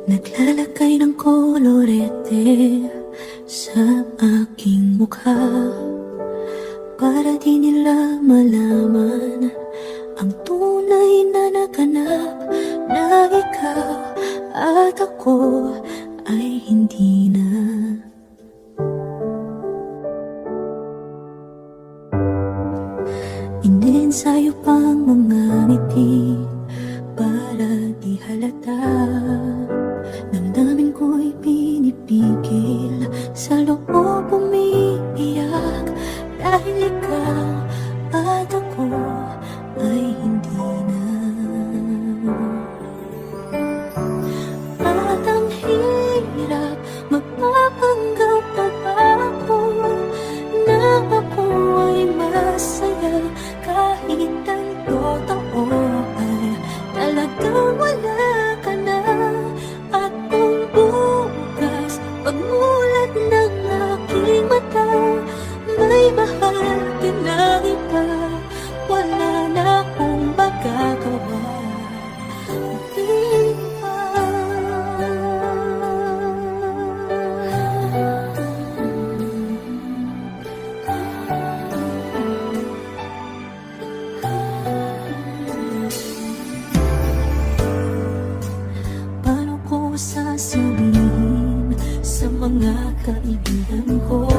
Naglalagay ng kolorete sa aking mukha para di nila malaman ang tunay na naganap, na ikaw at ako ay hindi na. Iniensayo pang mga ngiti para di halata. Damdamin ko'y pinipigil, sa loob umiiyak, dahil ikaw at ako ay hindi na. At ang hirap, magpapanggap pa ba ako na ako ay masaya, kahit ang totoo ay talagang wala ka na. At kung bukas, pagmulat ng aking mata, may mahal ka na iba, wala na akong magagawa. Di ba? Paano ko sasabihin sa mga kaibigan ko